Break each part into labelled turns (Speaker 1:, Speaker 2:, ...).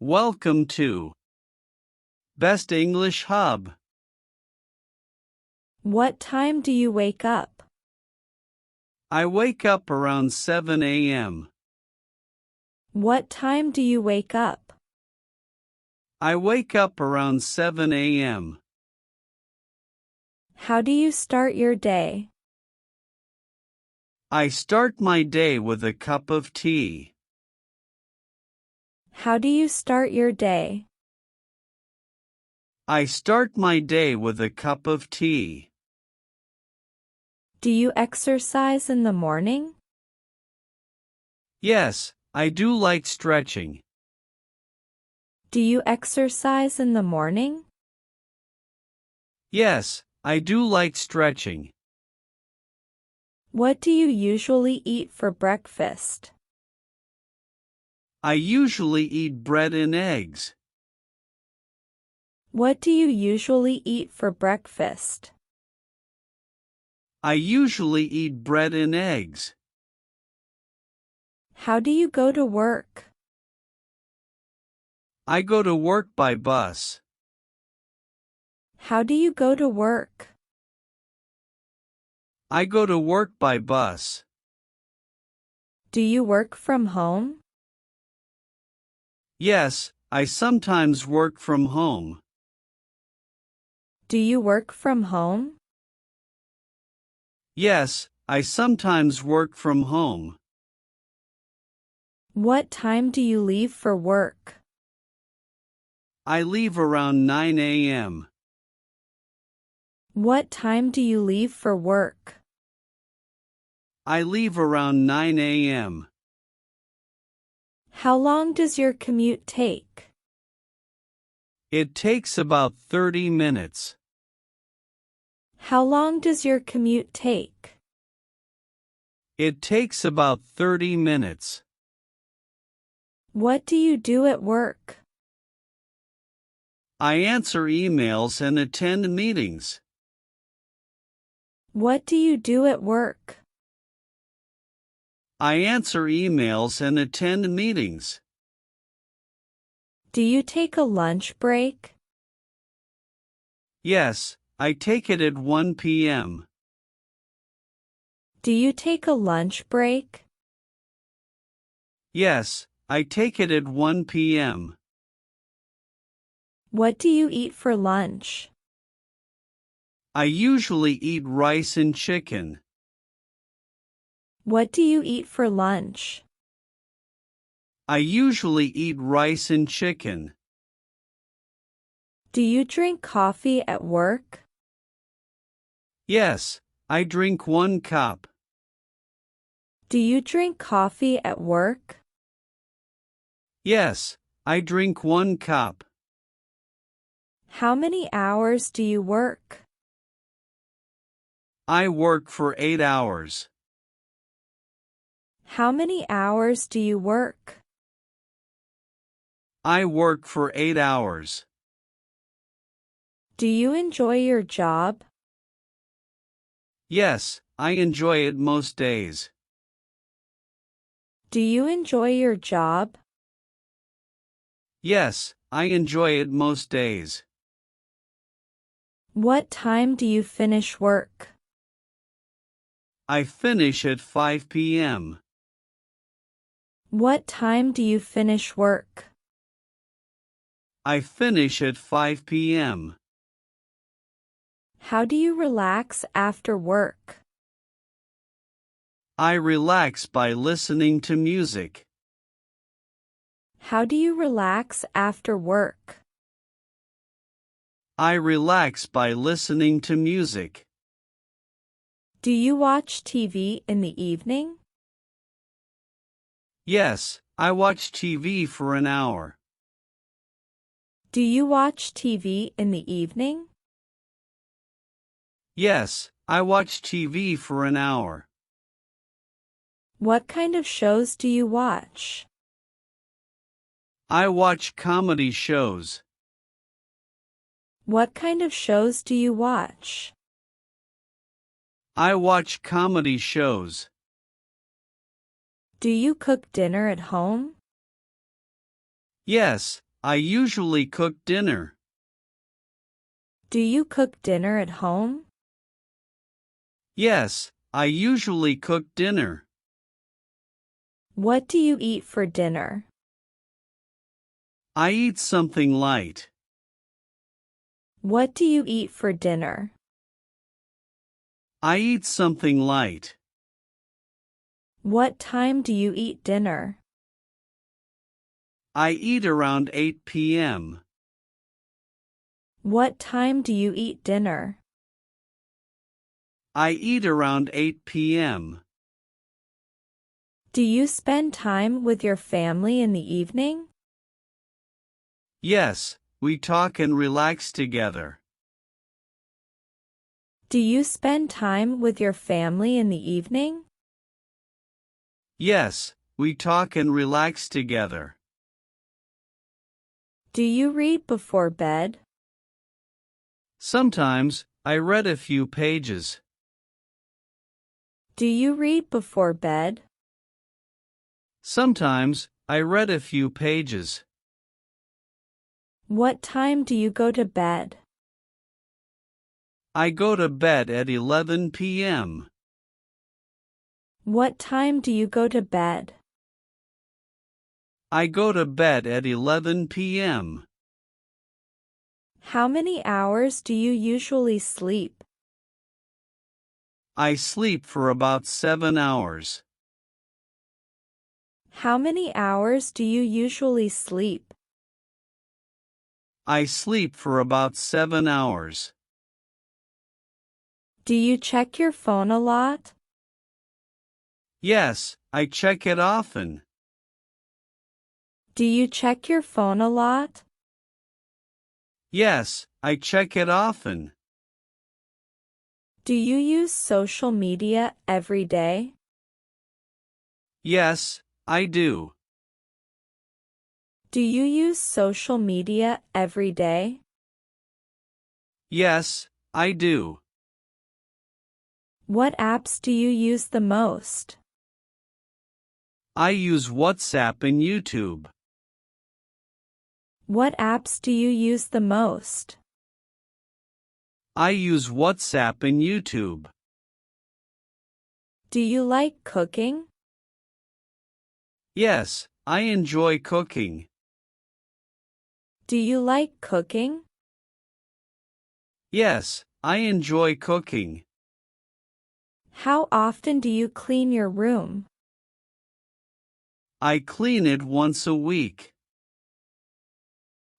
Speaker 1: Welcome to Best English Hub.
Speaker 2: What time do you wake up?
Speaker 1: I wake up around 7 a.m.
Speaker 2: What time do you wake up?
Speaker 1: I wake up around 7 a.m.
Speaker 2: How do you start your day?
Speaker 1: I start my day with a cup of tea.
Speaker 2: How do you start your day?
Speaker 1: I start my day with a cup of tea.
Speaker 2: Do you exercise in the morning?
Speaker 1: Yes, I do like stretching.
Speaker 2: Do you exercise in the morning?
Speaker 1: Yes, I do like stretching.
Speaker 2: What do you usually eat for breakfast?
Speaker 1: I usually eat bread and eggs.
Speaker 2: What do you usually eat for breakfast?
Speaker 1: I usually eat bread and eggs.
Speaker 2: How do you go to work?
Speaker 1: I go to work by bus.
Speaker 2: How do you go to work?
Speaker 1: I go to work by bus.
Speaker 2: Do you work from home?
Speaker 1: Yes, I sometimes work from home.
Speaker 2: Do you work from home?
Speaker 1: Yes, I sometimes work from home.
Speaker 2: What time do you leave for work?
Speaker 1: I leave around 9 a.m.
Speaker 2: What time do you leave for work?
Speaker 1: I leave around 9 a.m.
Speaker 2: How long does your commute take?
Speaker 1: It takes about 30 minutes.
Speaker 2: How long does your commute take?
Speaker 1: It takes about 30 minutes.
Speaker 2: What do you do at work?
Speaker 1: I answer emails and attend meetings.
Speaker 2: What do you do at work?
Speaker 1: I answer emails and attend meetings.
Speaker 2: Do you take a lunch break?
Speaker 1: Yes, I take it at 1 p.m.
Speaker 2: Do you take a lunch break?
Speaker 1: Yes, I take it at 1 p.m.
Speaker 2: What do you eat for lunch?
Speaker 1: I usually eat rice and chicken.
Speaker 2: What do you eat for lunch?
Speaker 1: I usually eat rice and chicken.
Speaker 2: Do you drink coffee at work?
Speaker 1: Yes, I drink 1 cup.
Speaker 2: Do you drink coffee at work?
Speaker 1: Yes, I drink 1 cup.
Speaker 2: How many hours do you work?
Speaker 1: I work for 8 hours.
Speaker 2: How many hours do you work?
Speaker 1: I work for 8 hours.
Speaker 2: Do you enjoy your job?
Speaker 1: Yes, I enjoy it most days.
Speaker 2: Do you enjoy your job?
Speaker 1: Yes, I enjoy it most days.
Speaker 2: What time do you finish work?
Speaker 1: I finish at 5 p.m.
Speaker 2: What time do you finish work?
Speaker 1: I finish at 5 p.m.
Speaker 2: How do you relax after work?
Speaker 1: I relax by listening to music.
Speaker 2: How do you relax after work?
Speaker 1: I relax by listening to music.
Speaker 2: Do you watch TV in the evening?
Speaker 1: Yes, I watch TV for an hour.
Speaker 2: Do you watch TV in the evening?
Speaker 1: Yes, I watch TV for an hour.
Speaker 2: What kind of shows do you watch?
Speaker 1: I watch comedy shows.
Speaker 2: What kind of shows do you watch?
Speaker 1: I watch comedy shows.
Speaker 2: Do you cook dinner at home?
Speaker 1: Yes, I usually cook dinner.
Speaker 2: Do you cook dinner at home?
Speaker 1: Yes, I usually cook dinner.
Speaker 2: What do you eat for dinner?
Speaker 1: I eat something light.
Speaker 2: What do you eat for dinner?
Speaker 1: I eat something light.
Speaker 2: What time do you eat dinner?
Speaker 1: I eat around 8 p.m.
Speaker 2: What time do you eat dinner?
Speaker 1: I eat around 8 p.m.
Speaker 2: Do you spend time with your family in the evening?
Speaker 1: Yes, we talk and relax together.
Speaker 2: Do you spend time with your family in the evening?
Speaker 1: Yes, we talk and relax together.
Speaker 2: Do you read before bed?
Speaker 1: Sometimes, I read a few pages.
Speaker 2: Do you read before bed?
Speaker 1: Sometimes, I read a few pages.
Speaker 2: What time do you go to bed?
Speaker 1: I go to bed at 11 p.m.
Speaker 2: What time do you go to bed?
Speaker 1: I go to bed at 11 p.m.
Speaker 2: How many hours do you usually sleep?
Speaker 1: I sleep for about 7 hours.
Speaker 2: How many hours do you usually sleep?
Speaker 1: I sleep for about 7 hours.
Speaker 2: Do you check your phone a lot?
Speaker 1: Yes, I check it often.
Speaker 2: Do you check your phone a lot?
Speaker 1: Yes, I check it often.
Speaker 2: Do you use social media every day?
Speaker 1: Yes, I do.
Speaker 2: Do you use social media every day?
Speaker 1: Yes, I do.
Speaker 2: What apps do you use the most?
Speaker 1: I use WhatsApp and YouTube.
Speaker 2: What apps do you use the most?
Speaker 1: I use WhatsApp and YouTube.
Speaker 2: Do you like cooking?
Speaker 1: Yes, I enjoy cooking.
Speaker 2: Do you like cooking?
Speaker 1: Yes, I enjoy cooking.
Speaker 2: How often do you clean your room?
Speaker 1: I clean it once a week.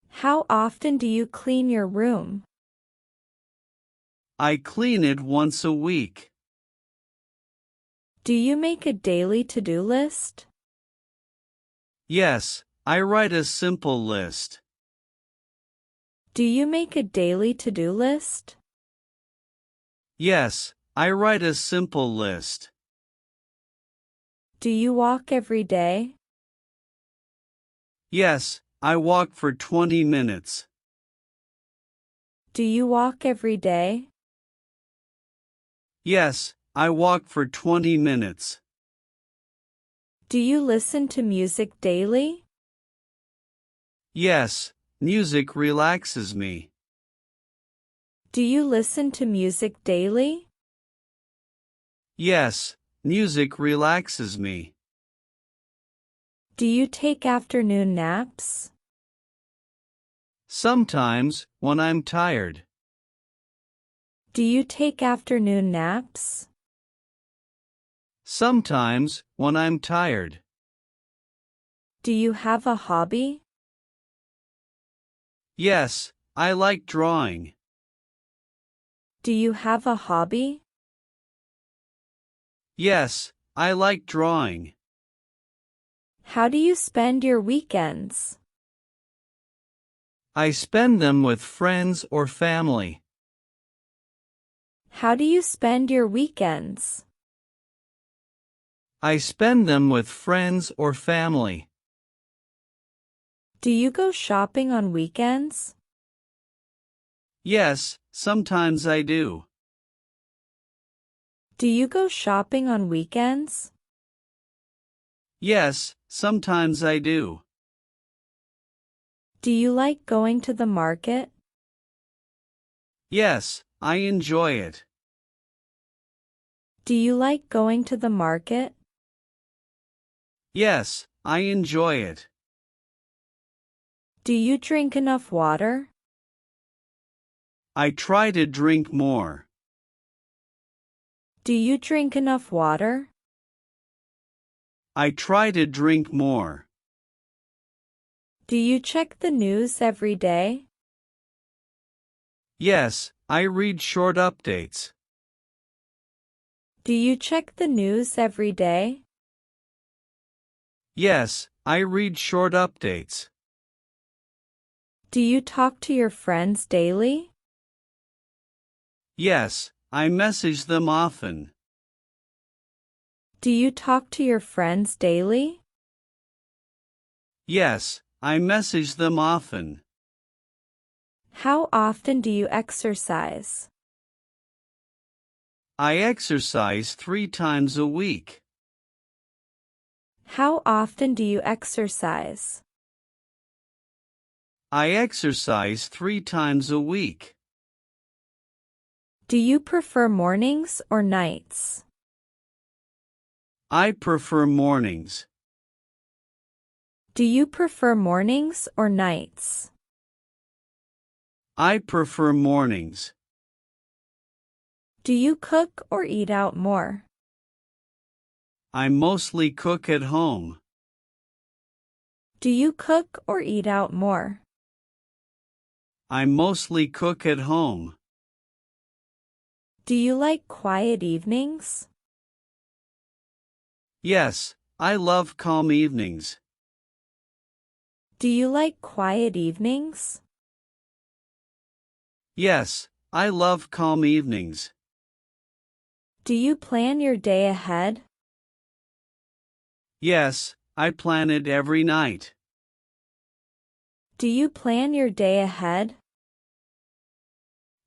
Speaker 2: How often do you clean your room?
Speaker 1: I clean it once a week.
Speaker 2: Do you make a daily to-do list?
Speaker 1: Yes, I write a simple list.
Speaker 2: Do you make a daily to-do list?
Speaker 1: Yes, I write a simple list.
Speaker 2: Do you walk every day?
Speaker 1: Yes, I walk for 20 minutes.
Speaker 2: Do you walk every day?
Speaker 1: Yes, I walk for 20 minutes.
Speaker 2: Do you listen to music daily?
Speaker 1: Yes, music relaxes me.
Speaker 2: Do you listen to music daily?
Speaker 1: Yes, music relaxes me.
Speaker 2: Do you take afternoon naps?
Speaker 1: Sometimes, when I'm tired.
Speaker 2: Do you take afternoon naps?
Speaker 1: Sometimes, when I'm tired.
Speaker 2: Do you have a hobby?
Speaker 1: Yes, I like drawing.
Speaker 2: Do you have a hobby?
Speaker 1: Yes, I like drawing.
Speaker 2: How do you spend your weekends?
Speaker 1: I spend them with friends or family.
Speaker 2: How do you spend your weekends?
Speaker 1: I spend them with friends or family.
Speaker 2: Do you go shopping on weekends?
Speaker 1: Yes, sometimes I do.
Speaker 2: Do you go shopping on weekends?
Speaker 1: Yes, sometimes I do.
Speaker 2: Do you like going to the market?
Speaker 1: Yes, I enjoy it.
Speaker 2: Do you like going to the market?
Speaker 1: Yes, I enjoy it.
Speaker 2: Do you drink enough water?
Speaker 1: I try to drink more.
Speaker 2: Do you drink enough water?
Speaker 1: I try to drink more.
Speaker 2: Do you check the news every day?
Speaker 1: Yes, I read short updates.
Speaker 2: Do you check the news every day?
Speaker 1: Yes, I read short updates.
Speaker 2: Do you talk to your friends daily?
Speaker 1: Yes, I message them often.
Speaker 2: Do you talk to your friends daily?
Speaker 1: Yes, I message them often.
Speaker 2: How often do you exercise?
Speaker 1: I exercise 3 times a week.
Speaker 2: How often do you exercise?
Speaker 1: I exercise 3 times a week.
Speaker 2: Do you prefer mornings or nights?
Speaker 1: I prefer mornings.
Speaker 2: Do you prefer mornings or nights?
Speaker 1: I prefer mornings.
Speaker 2: Do you cook or eat out more?
Speaker 1: I mostly cook at home.
Speaker 2: Do you cook or eat out more?
Speaker 1: I mostly cook at home.
Speaker 2: Do you like quiet evenings?
Speaker 1: Yes, I love calm evenings.
Speaker 2: Do you like quiet evenings?
Speaker 1: Yes, I love calm evenings.
Speaker 2: Do you plan your day ahead?
Speaker 1: Yes, I plan it every night.
Speaker 2: Do you plan your day ahead?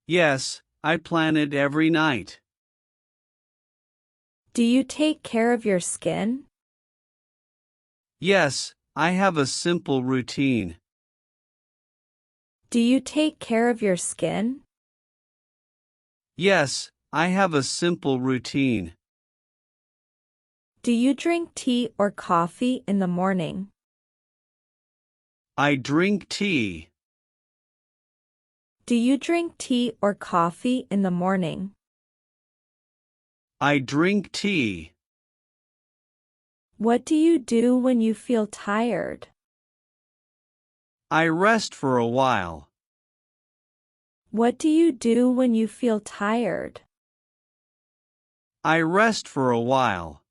Speaker 1: Yes, I plan it every night.
Speaker 2: Do you take care of your skin?
Speaker 1: Yes, I have a simple routine.
Speaker 2: Do you take care of your skin?
Speaker 1: Yes, I have a simple routine.
Speaker 2: Do you drink tea or coffee in the morning?
Speaker 1: I drink tea.
Speaker 2: Do you drink tea or coffee in the morning?
Speaker 1: I drink tea.
Speaker 2: What do you do when you feel tired?
Speaker 1: I rest for a while.
Speaker 2: What do you do when you feel tired?
Speaker 1: I rest for a while.